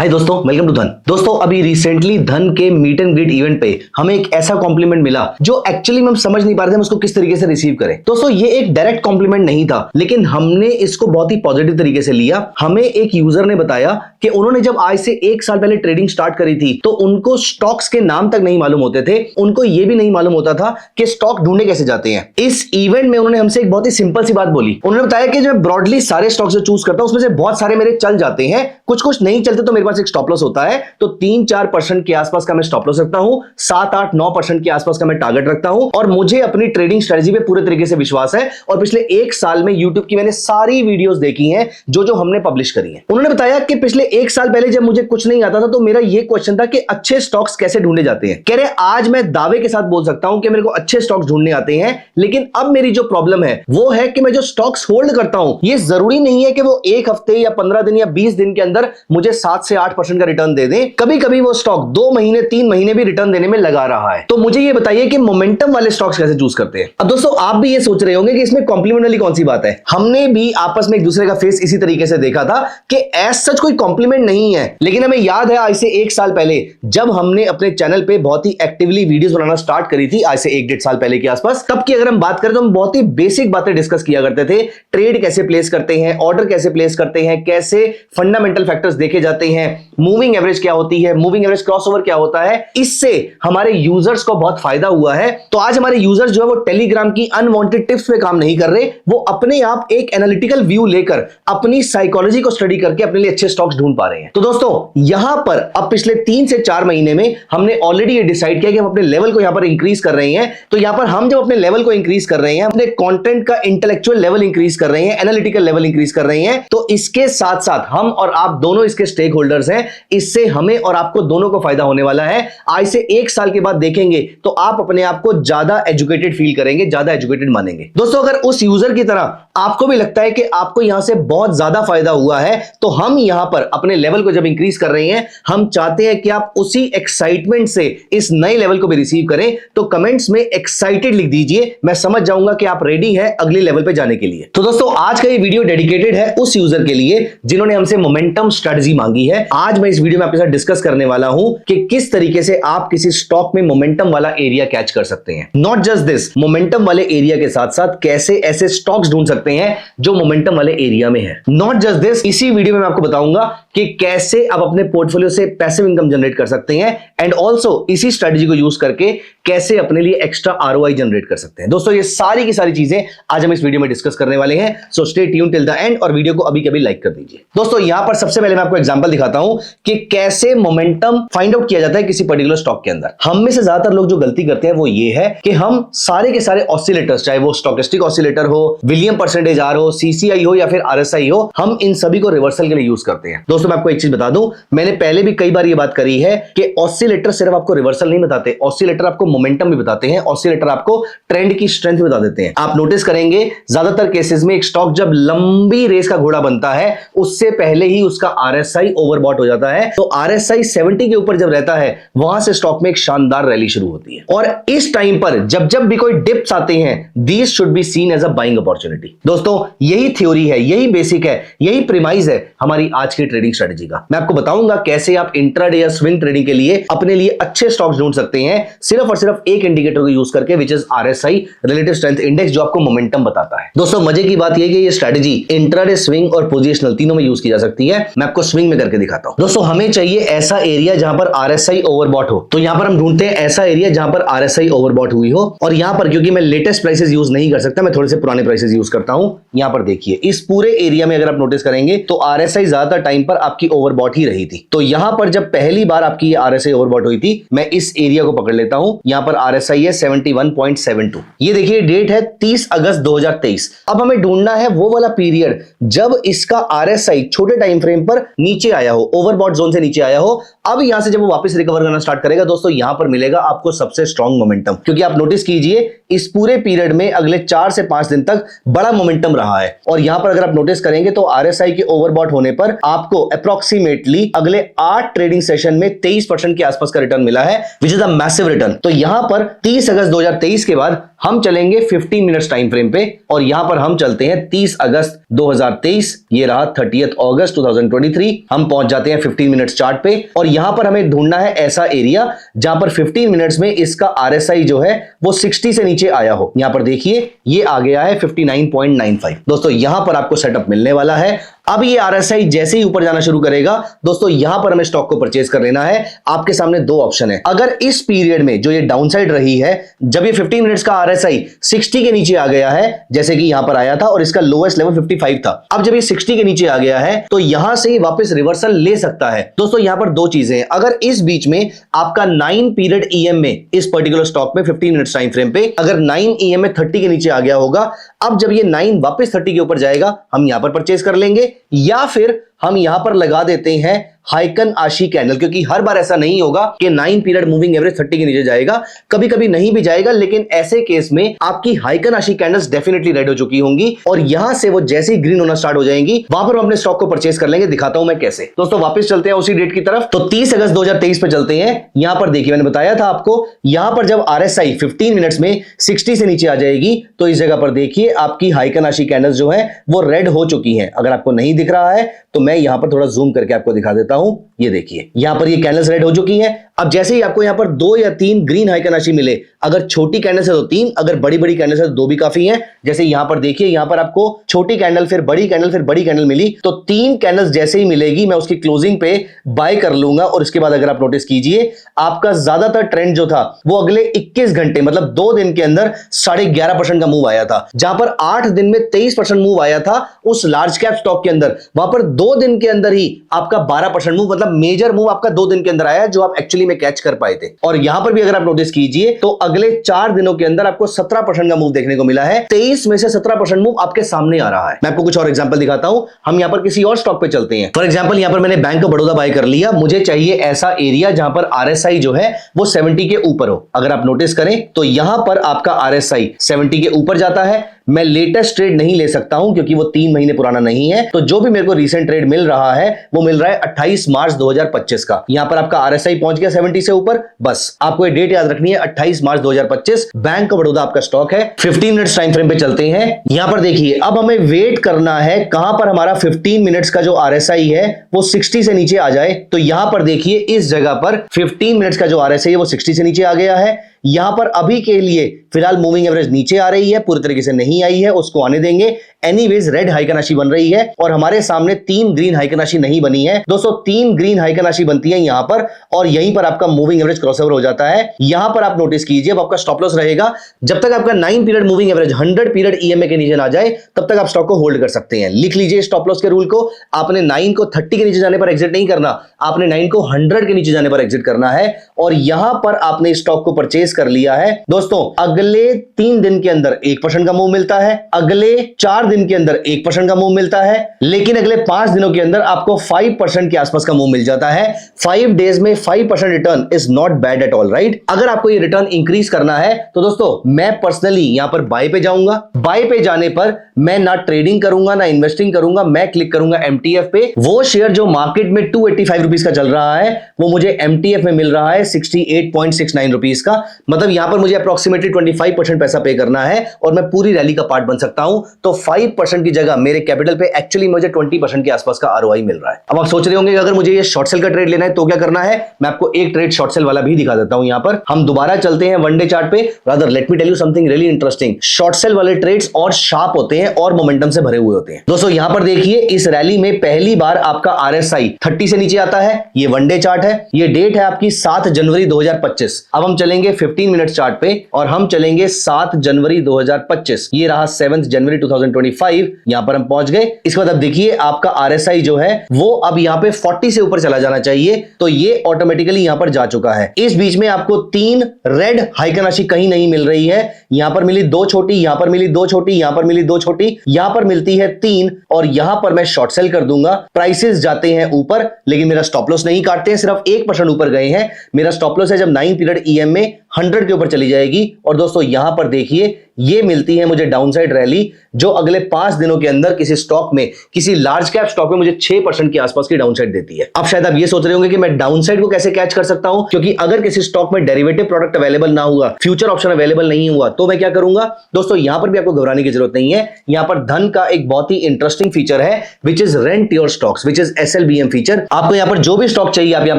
हाय दोस्तों, welcome to धन। दोस्तों अभी रिसेंटली धन के मीट एंड ग्रीट इवेंट पे हमें एक ऐसा कॉम्प्लीमेंट मिला जो एक्चुअली हम समझ नहीं पा रहे थे हम उसको किस तरीके से रिसीव करें। दोस्तों ये एक डायरेक्ट कॉम्प्लीमेंट नहीं था, लेकिन हमने इसको बहुत ही पॉजिटिव तरीके से लिया। हमें एक यूजर ने बताया कि उन्होंने जब आज से 1 साल पहले ट्रेडिंग स्टार्ट करी थी तो उनको स्टॉक्स के नाम तक नहीं मालूम होते थे, उनको यह भी नहीं मालूम होता था कि स्टॉक ढूंढने कैसे जाते हैं। इस इवेंट में उन्होंने हमसे एक बहुत ही सिंपल सी बात बोली। उन्होंने बताया कि जो मैं ब्रॉडली सारे स्टॉक्स जो चूज करता हूं उसमें से बहुत सारे मेरे चल जाते हैं, कुछ कुछ नहीं चलते तो मेरे पास एक स्टॉप लॉस होता है। तो 3-4% के आसपास का मैं स्टॉप लॉस रखता हूं, 7-8-9% के आसपास का मैं टारगेट रखता हूं और मुझे अपनी ट्रेडिंग स्ट्रेटजी पे पूरे तरीके से विश्वास है। और पिछले 1 साल में YouTube की मैंने सारी वीडियोस देखी हैं जो हमने पब्लिश करी हैं। उन्होंने बताया कि पिछले 1 साल पहले जब मुझे कुछ नहीं आता था तो मेरा यह क्वेश्चन था कि अच्छे स्टॉक्स कैसे ढूंढे जाते हैं। कह रहे आज मैं दावे के साथ बोल सकता हूं कि मेरे को अच्छे स्टॉक्स ढूंढने आते हैं, लेकिन अब मेरी जो प्रॉब्लम है वो है कि मैं जो स्टॉक्स होल्ड करता हूं ये जरूरी नहीं है कि वो 1 हफ्ते या 15 दिन या 20 दिन के अंदर मुझे 7 से 8% का रिटर्न दे दे। कभी कभी वो स्टॉक 2 महीने 3 महीने भी रिटर्न देने में लगा रहा है। तो मुझे ये बताइए कि मोमेंटम वाले स्टॉक्स कैसे चूज करते हैं। अब दोस्तों आप भी ये सोच रहे होंगे कि इसमें कॉम्प्लीमेंट वाली कौन सी बात है। हमने भी आपस में एक दूसरे का फेस इसी तरीके से देखा था कि एज सच कोई कॉम्प्लीमेंट नहीं है, लेकिन हमें याद है आज से 1 साल पहले जब हमने अपने चैनल पे बहुत ही एक्टिवली वीडियोस बनाना स्टार्ट करी थी, आज से 1-1.5 साल पहले के आसपास, तब की अगर हम बात करें तो हम बहुत ही बेसिक बातें डिस्कस किया करते थे। ट्रेड कैसे प्लेस करते हैं, ऑर्डर कैसे प्लेस करते हैं, कैसे फंडामेंटल फैक्टर्स देखे जाते हैं, मूविंग एवरेज क्या होती है, मूविंग एवरेज क्रॉसओवर क्या होता है। इससे हमारे यूजर्स को बहुत फायदा हुआ है। तो आज हमारे यूजर्स जो है वो टेलीग्राम की अनवांटेड टिप्स पे काम नहीं कर रहे, वो अपने आप एक एनालिटिकल व्यू लेकर अपनी साइकोलॉजी को स्टडी करके अपने लिए अच्छे स्टॉक्स ढूंढ पा रहे हैं। तो दोस्तों यहां पर अब पिछले 3 से 4 महीने में हमने ऑलरेडी ये डिसाइड किया कि हम अपने लेवल को यहां पर इंक्रीज कर रहे हैं। तो यहां पर हम जब अपने लेवल को इंक्रीज कर रहे हैं, अपने कंटेंट का इंटेलेक्चुअल लेवल इंक्रीज कर रहे हैं, एनालिटिकल लेवल इंक्रीज कर रहे हैं, तो इसके साथ साथ हम और आप दोनों इसके स्टेक होल्डर्स हैं। इससे हमें और आपको दोनों को फायदा होने वाला है। आज से 1 साल के बाद देखेंगे तो आप अपने आप को ज्यादा एजुकेटेड फील करेंगे, ज्यादा एजुकेटेड मानेंगे। दोस्तों अगर उस यूजर की तरह आपको भी लगता है कि आपको यहां से बहुत ज्यादा फायदा हुआ है, तो हम यहां पर अपने लेवल को जब इंक्रीज कर रहे हैं, हम चाहते हैं कि आप उसी एक्साइटमेंट से इस नए लेवल को भी रिसीव करें। तो कमेंट्स में एक्साइटेड लिख दीजिए, मैं समझ जाऊंगा कि आप रेडी हैं अगले लेवल पे जाने के लिए। तो दोस्तों आज का ये वीडियो डेडिकेटेड है उस यूजर के लिए जिन्होंने हमसे मोमेंटम स्ट्रेटजी मांगी है। आज मैं इस वीडियो में आपके साथ डिस्कस करने वाला हूं कि किस तरीके से आप किसी स्टॉक में मोमेंटम वाला एरिया कैच कर सकते हैं। नॉट जस्ट दिस, मोमेंटम वाले एरिया के साथ साथ कैसे ऐसे स्टॉक्स ढूंढ सकते हैं जो मोमेंटम वाले एरिया में है। नॉट जस्ट दिस, इसी वीडियो में मैं आपको बताऊंगा कि कैसे आप अपने पोर्टफोलियो से पैसिव इनकम जनरेट कर सकते हैं एंड ऑल्सो इसी स्ट्रेटजी को यूज करके कैसे अपने लिए एक्स्ट्रा ROI जनरेट कर सकते हैं। दोस्तों ये सारी की सारी चीजें आज हम इस वीडियो में डिस्कस करने वाले हैं, so stay tune till the end और वीडियो को अभी कभी लाइक कर दीजिए। दोस्तों यहां पर सबसे पहले मैं आपको एग्जांपल दिखाता हूं कि कैसे मोमेंटम फाइंड आउट किया जाता है किसी पर्टिकुलर स्टॉक के अंदर। हम में से ज्यादातर लोग जो गलती करते हैं वो ये है कि हम सारे के सारे ऑसिलेटर्स, चाहे वो स्टोकेस्टिक ऑसिलेटर हो, विलियम परसेंटेज आर हो, CCI हो या फिर RSI हो, हम इन सभी को रिवर्सल के लिए यूज करते हैं। दोस्तों मैं आपको एक चीज बता दूं, मैंने पहले भी कई बार ये बात करी है कि ऑसिलेटर सिर्फ आपको रिवर्सल नहीं बताते, ऑसिलेटर आपको मोमेंटम भी बताते हैं, ऑसिलेटर आपको ट्रेंड की स्ट्रेंथ बता देते हैं। आप नोटिस करेंगे ज्यादातर केसेस में एक स्टॉक जब लंबी रेस का घोड़ा बनता है उससे पहले ही उसका RSI ओवरबॉट हो जाता है। तो RSI 70 के ऊपर जब रहता है वहां से स्टॉक में एक शानदार रैली शुरू होती है और इस टाइम पर जब जब भी कोई डिप्स आते हैं, these should be seen as a buying opportunity. दोस्तों यही थ्योरी है, यही बेसिक है, यही प्रीमाइज है हमारी आज की ट्रेडिंग स्ट्रेटजी का। मैं आपको बताऊंगा कैसे आप इंट्राडे या स्विंग ट्रेडिंग के लिए अपने लिए अच्छे स्टॉक्स ढूंढ सकते हैं सिर्फ और सिर्फ एक इंडिकेटर को यूज करके, which is RSI, relative strength index, जो आपको मोमेंटम बताता है। दोस्तों मजे की बात यह कि ये स्ट्रेटजी इंट्राडे, स्विंग और पोजिशनल तीनों में यूज की जा सकती है। मैं आपको स्विंग में करके दिखाता हूं। दोस्तों हमें चाहिए ऐसा एरिया जहां पर RSI ओवरबॉट हो, तो यहां पर हम ढूंढते हैं ऐसा एरिया जहां पर RSI ओवरबॉट हुई हो। और यहां पर क्योंकि मैं लेटेस्ट प्राइसेस यूज नहीं कर सकता, मैं थोड़े से पुराने प्राइसेस यूज करता हूं। यहां पर देखिए इस पूरे एरिया में अगर आप नोटिस करेंगे तो RSI ज्यादातर टाइम पर आपकी ओवरबॉट ही रही थी। तो यहां पर जब पहली बार आपकी RSI ओवरबॉट हुई थी, मैं इस एरिया को पकड़ लेता हूं। यहां पर RSI है 71.72। ये देखिए डेट है 30 अगस्त 2023। अब हमें ढूंढना है वो वाला पीरियड जब इसका RSI छोटे टाइम फ्रेम पर नीचे आया हो, ओवरबॉट जोन से नीचे आया हो। अब यहां से जब वो वापस रिकवर करना स्टार्ट करेगा दोस्तों, यहां पर मिलेगा आपको सबसे स्ट्रॉन्ग मोमेंटम, क्योंकि आप नोटिस कीजिए इस पूरे पीरियड में अगले 4 से 5 दिन तक बड़ा मोमेंटम रहा है। और यहां पर अगर आप नोटिस करेंगे तो RSI के ओवरबॉट होने पर आपको अप्रोक्सीमेटली अगले 8 ट्रेडिंग सेशन में 23% के आसपास का रिटर्न मिला है, which is a massive return. तो यहां पर 30 अगस्त 2023 के बाद हम चलेंगे 15 मिनट्स टाइम फ्रेम पे और यहां पर हम चलते हैं 30 अगस्त 2023, ये रहा 30 अगस्त 2023। हम पहुंच जाते हैं 15 मिनट्स चार्ट पे और यहां पर हमें ढूंढना है ऐसा एरिया जहां पर 15 मिनट्स में इसका आरएसआई जो है वो 60 से नीचे आया हो। यहां पर देखिए ये आ गया है 59.95। दोस्तों यहां पर आपको सेटअप मिलने वाला है। अब ये आरएसआई जैसे ही ऊपर जाना शुरू करेगा दोस्तों यहां पर हमें स्टॉक को परचेज कर लेना है। आपके सामने दो ऑप्शन है। अगर इस पीरियड में जो ये डाउनसाइड रही है, जब ये 15 मिनट्स का आरएसआई 60 के नीचे आ गया है, जैसे कि यहां पर आया था और इसका लोएस्ट लेवल 55 था, अब जब ये 60 के नीचे आ गया है तो यहां से ही वापस रिवर्सल ले सकता है। दोस्तों यहां पर दो चीजें हैं। अगर इस बीच में आपका 9 पीरियड ईएम में इस पर्टिकुलर स्टॉक में 15 मिनट्स टाइम फ्रेम पे अगर 9 ईएम में 30 के नीचे आ गया होगा, अब जब ये 9 वापस 30 के ऊपर जाएगा हम यहां पर परचेज कर लेंगे, या फिर हम यहां पर लगा देते हैं हाइकन आशी कैंडल, क्योंकि हर बार ऐसा नहीं होगा कि 9 पीरियड मूविंग एवरेज 30 के नीचे जाएगा, कभी कभी नहीं भी जाएगा, लेकिन ऐसे केस में आपकी हाइकन आशी कैंडल्स डेफिनेटली रेड हो चुकी होंगी और यहां से वो जैसे ही ग्रीन होना स्टार्ट हो जाएंगी वहां पर हम अपने स्टॉक को परचेज कर लेंगे। दिखाता हूं मैं कैसे। दोस्तों वापस चलते हैं उसी डेट की तरफ। तो 30 अगस्त 2023 पे चलते हैं। यहां पर देखिए मैंने बताया था आपको, यहां पर जब आरएसआई 15 मिनट्स में 60 से नीचे आ जाएगी तो इस जगह पर देखिए आपकी हाइकन आशी कैंडल्स जो है वो रेड हो चुकी है। अगर आपको नहीं दिख रहा है तो मैं यहां पर थोड़ा जूम करके आपको दिखा देता हूं। ये देखिए यहां पर ये कैंडल्स रेड हो चुकी हैं। अब जैसे ही आपको यहां पर 2 या 3 ग्रीन हाइकन आशी मिले, अगर छोटी कैंडल्स है तो 3, अगर बड़ी बड़ी कैंडल्स है तो 2 भी काफी हैं। जैसे यहां पर देखिए, यहां पर आपको छोटी कैंडल फिर बड़ी कैंडल फिर बड़ी कैंडल मिली, तो 3 कैंडल्स जैसे ही मिलेगी मैं उसकी क्लोजिंग पे बाय कर लूंगा। और इसके बाद अगर आप नोटिस कीजिए आपका ज्यादातर ट्रेंड जो था वो अगले 21 घंटे मतलब 2 दिन के अंदर 11.5% का मूव आया था। जहां पर 8 दिन में 23% मूव आया था उस लार्ज कैप स्टॉक के अंदर, वहां पर 2 दिन के अंदर ही आपका 12% मूव, मतलब मेजर मूव आपका 2 दिन के अंदर आया जो आप एक्चुअली में कैच कर पाए थे। और यहां पर भी अगर आप नोटिस कीजिए तो अगले 4 दिनों के अंदर आपको 17% का मूव देखने को मिला है। 23 में से 17% मूव आपके सामने आ रहा है। मैं आपको कुछ और एग्जांपल दिखाता हूं। हम यहां पर किसी और स्टॉक पे चलते हैं। फॉर एग्जांपल यहां पर मैंने बैंक ऑफ बड़ौदा बाय कर लिया। मुझे चाहिए ऐसा एरिया जहां पर आरएसआई जो है वो 70 के ऊपर हो। अगर आप नोटिस करें तो यहां पर आपका आरएसआई 70 के ऊपर जाता है। मैं लेटेस्ट ट्रेड नहीं ले सकता हूं क्योंकि वो 3 महीने पुराना नहीं है। तो जो भी मेरे को रीसेंट ट्रेड मिल रहा है वो मिल रहा है 28 मार्च 2025 का। यहां पर आपका आरएसआई पहुंच गया 70 से ऊपर। बस आपको ये डेट याद रखनी है, 28 मार्च 2025 बैंक ऑफ बड़ौदा आपका स्टॉक है। 15 मिनट्स टाइम फ्रेम पे चलते हैं। यहां पर देखिए अब हमें वेट करना है कहां पर हमारा 15 मिनट्स का जो आरएसआई है वो 60 से नीचे आ जाए। तो यहां पर देखिए इस जगह पर 15 मिनट्स का जो आरएसआई है वो 60 से नीचे आ गया है। यहां पर अभी के लिए फिलहाल मूविंग एवरेज नीचे आ रही है, पूरी तरीके से नहीं आई है, उसको आने देंगे। एनीवेज रेड हाइकन आशी बन रही है और हमारे सामने 3 ग्रीन हाइकन आशी नहीं बनी है। दोस्तों 3 ग्रीन हाइकन आशी बनती है यहां पर और यहीं पर आपका मूविंग एवरेज क्रॉसओवर हो जाता है। यहां पर आप नोटिस कीजिए अब आपका स्टॉप लॉस रहेगा। जब तक आपका 9 period moving average 100 period EMA के नीचे ना जाए तब तक आप स्टॉक को होल्ड कर सकते हैं। लिख लीजिए स्टॉप लॉस के रूल को। आपने 9 को 30 के नीचे जाने पर एग्जिट नहीं करना, आपने 9 को 100 के नीचे जाने पर एग्जिट करना है। और यहां पर आपने स्टॉक को परचेज कर लिया है। दोस्तों अगले 3 दिन के अंदर 1% का मूव मिलता है, अगले 4 दिन के अंदर 1% का मूव मिलता है, लेकिन अगले 5 दिनों के अंदर आपको 5% के आसपास का मूव मिल जाता है। 5 डेज में 5% return is not bad at all, right. अगर आपको ये रिटर्न इंक्रीज करना है तो दोस्तों मैं पर्सनली यहां पर बाय पे जाऊंगा। बाय पे जाने पर मैं ना ट्रेडिंग करूंगा ना इन्वेस्टिंग करूंगा, मैं क्लिक करूंगा एमटीएफ पे। वो शेयर जो मार्केट में 285 रुपीज का चल रहा है वो मुझे एमटीएफ में मिल रहा है 68.69 रुपीज का। मतलब यहां पर मुझे अप्रोक्सीमेटली 25% पैसा पे करना है और मैं पूरी रैली का पार्ट बन सकता हूं। तो 5% की जगह मेरे कैपिटल पे एक्चुअली मुझे 20% के आसपास का आरओआई मिल रहा है। अब आप सोच रहे होंगे कि अगर मुझे ये शॉर्ट सेल का ट्रेड लेना है तो क्या करना है। मैं आपको एक ट्रेड शॉर्ट सेल वाला भी दिखा देता हूं। यहां पर हम दोबारा चलते हैं वन डे चार्ट पे। Rather let me tell you something really interesting. Short sell वाले ट्रेड्स और शार्प होते हैं और मोमेंटम से भरे हुए होते हैं। दोस्तों यहां पर देखिए इस रैली में पहली बार आपका आरएसआई 30 से नीचे आता है। ये वन डे चार्ट है। ये डेट है आपकी 7 जनवरी 2025। अब हम चलेंगे 15 मिनट चार्ट पे और हम चलेंगे 7 जनवरी 2025। ये रहा 7 जनवरी 2025। यहां पर हम पहुंच गए। इसके बाद अब देखिए आपका आरएसआई जो है वो अब यहां पे 40 से ऊपर चला जाना चाहिए। तो ये ऑटोमेटिकली यहां पर जा चुका है। इस बीच में आपको 3 रेड हाइकन राशि कहीं नहीं मिल रही है। यहां पर मिली 2 छोटी, यहां पर मिली 2 छोटी, यहां पर मिली 2 छोटी, यहां पर मिलती है 3 और यहां पर मैं शॉर्ट सेल कर दूंगा। प्राइसेस जाते हैं ऊपर लेकिन मेरा स्टॉप लॉस नहीं काटते हैं, सिर्फ 1% ऊपर गए हैं। मेरा स्टॉप लॉस है जब 9 पीरियड ईएम में 100 के ऊपर चली जाएगी। और दोस्तों यहां पर देखिए ये मिलती है मुझे डाउनसाइड रैली, जो अगले 5 दिनों के अंदर किसी स्टॉक में, किसी लार्ज कैप स्टॉक में मुझे 6% के आसपास की डाउनसाइड देती है। अब शायद आप ये सोच रहे होंगे कि मैं डाउनसाइड को कैसे कैच कर सकता हूं, क्योंकि अगर किसी स्टॉक में डेरिवेटिव प्रोडक्ट अवेलेबल ना हुआ, फ्यूचर ऑप्शन अवेलेबल नहीं हुआ, तो मैं क्या करूंगा। दोस्तों यहां पर भी आपको घबराने की जरूरत नहीं है। यहां पर धन का एक बहुत ही इंटरेस्टिंग फीचर है, which is rent your stocks, which is SLBM feature. आपको यहां पर जो भी स्टॉक चाहिए आप यहां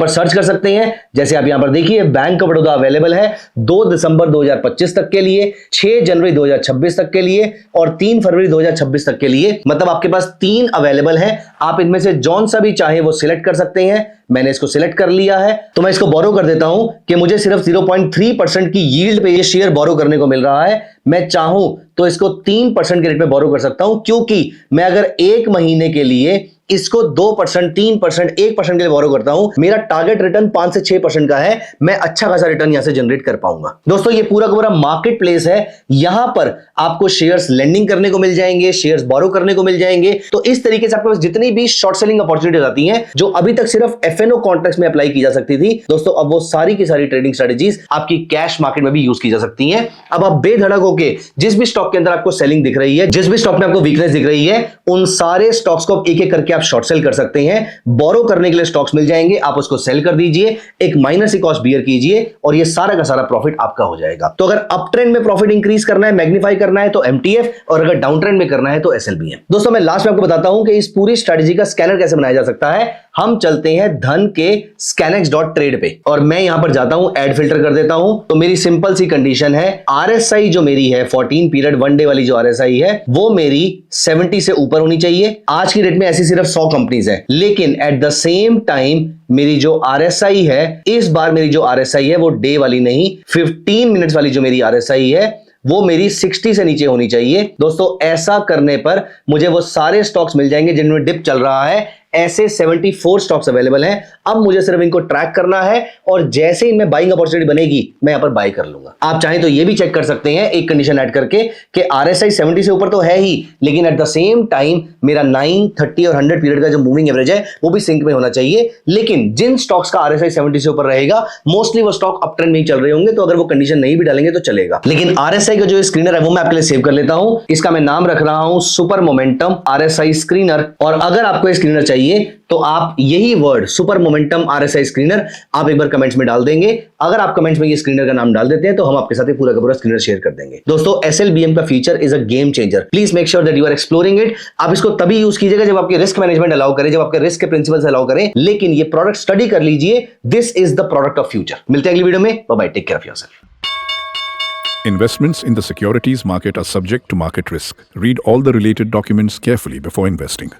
पर सर्च कर सकते हैं। जैसे आप यहां पर देखिए, बैंक ऑफ बड़ौदा अवेलेबल है 2 दिसंबर 2025 तक के लिए, 6 जनवरी 2026 तक के लिए और 3 फरवरी 2026 तक के लिए। मतलब आपके पास 3 अवेलेबल है। आप इनमें से जौन सा भी चाहे वो सिलेक्ट कर सकते हैं। मैंने इसको सिलेक्ट कर लिया है, तो मैं इसको बोरो कर देता हूं कि मुझे सिर्फ 0.3% की यील्ड पे ये शेयर बोरो करने को मिल रहा है। मैं चाहूं तो इसको 3% के रेट पे बोरो कर सकता हूं, क्योंकि मैं अगर 1 महीने के लिए इसको 2%, 3%, 1% के लिए बोरो करता हूं, मेरा टारगेट रिटर्न 5 से 6% का है। मैं अच्छा खासा रिटर्न यहां से जनरेट कर पाऊंगा। दोस्तों ये पूरा का पूरा मार्केट प्लेस है। यहां पर आपको शेयर्स लेंडिंग करने को मिल जाएंगे, शेयर्स बोरो करने को मिल जाएंगे। तो इस तरीके से आपके पास जितनी भी शॉर्ट सेलिंग अपॉर्चुनिटीज आती हैं, जो अभी तक सिर्फ FNO कॉन्ट्रैक्ट्स में अप्लाई की जा सकती थी, दोस्तों अब वो सारी की सारी ट्रेडिंग स्ट्रेटजीज आपकी कैश मार्केट में भी यूज की जा सकती हैं। अब आप बेधड़क होकर जिस भी स्टॉक के अंदर आपको सेलिंग दिख रही है, जिस भी स्टॉक में आपको वीकनेस दिख रही है, उन सारे स्टॉक्स को एक एक करके आप शॉर्ट सेल कर सकते हैं। बोरो करने के लिए स्टॉक्स मिल जाएंगे, आप उसको सेल कर दीजिए, एक माइनर सी कॉस्ट बियर कीजिए और ये सारा का सारा प्रॉफिट आपका हो जाएगा। तो अगर अप ट्रेंड में प्रॉफिट इंक्रीज करना है, मैग्नीफाई करना है, तो MTF, और अगर डाउन ट्रेंड में करना है तो SLBM। दोस्तों मैं लास्ट में आपको बताता हूं कि इस पूरी स्ट्रेटजी का स्कैनर कैसे बनाया जा सकता है। हम चलते हैं धन के scanex.trade पे और मैं यहां पर जाता हूं, ऐड फिल्टर कर देता हूं। तो मेरी सिंपल सी कंडीशन है, RSI जो मेरी है 14 पीरियड 1 डे वाली जो RSI है, वो मेरी 70 से ऊपर होनी चाहिए। आज की डेट में ऐसी सिर्फ 100 कंपनीज है, लेकिन एट द सेम टाइम मेरी जो RSI है, इस बार मेरी जो RSI है वो डे वाली नहीं, 15 मिनट्स वाली जो मेरी RSI है वो मेरी 60 से नीचे होनी चाहिए। दोस्तों ऐसा करने पर मुझे वो सारे स्टॉक्स मिल जाएंगे जिनमें डिप चल रहा है। ऐसे 74 स्टॉक्स अवेलेबल हैं। अब मुझे सिर्फ इनको ट्रैक करना है और जैसे ही इनमें बाइंग अपॉर्चुनिटी बनेगी मैं यहां पर बाय कर लूंगा। आप चाहें तो ये भी चेक कर सकते हैं एक कंडीशन ऐड करके कि RSI 70 से ऊपर तो है ही, लेकिन एट द सेम टाइम मेरा 9, 30 और 100 पीरियड का जो मूविंग एवरेज है वो भी सिंक में होना चाहिए। लेकिन जिन स्टॉक्स का RSI 70 से ऊपर रहेगा, मोस्टली वो स्टॉक अप ट्रेंड में ही चल रहे होंगे, तो अगर वो कंडीशन नहीं भी डालेंगे तो चलेगा। लेकिन RSI का जो स्क्रीनर है वो मैं आपके लिए सेव कर लेता हूं। इसका मैं नाम रख रहा हूं सुपर मोमेंटम RSI स्क्रीनर। और अगर आपको ये स्क्रीनर चाहिए तो आप यही word super momentum RSI screener आप एक बार कमेंट्स में डाल देंगे। अगर आप कमेंट्स में ये स्क्रीनर का नाम डाल देते हैं तो हम आपके साथ ये पूरा का पूरा स्क्रीनर शेयर कर देंगे। दोस्तों SLBM का feature is a game changer. Please make sure that you are exploring it. आप इसको तभी यूज कीजिएगा जब आपके रिस्क मैनेजमेंट अलाउ करे, जब आपके रिस्क के प्रिंसिपल्स अलाउ करें। लेकिन ये प्रोडक्ट स्टडी कर लीजिए। This is the product of future. मिलते हैं अगली वीडियो में। Bye bye, take care of yourself. Investments in the securities market are subject to market risk. Read all the related documents carefully before investing.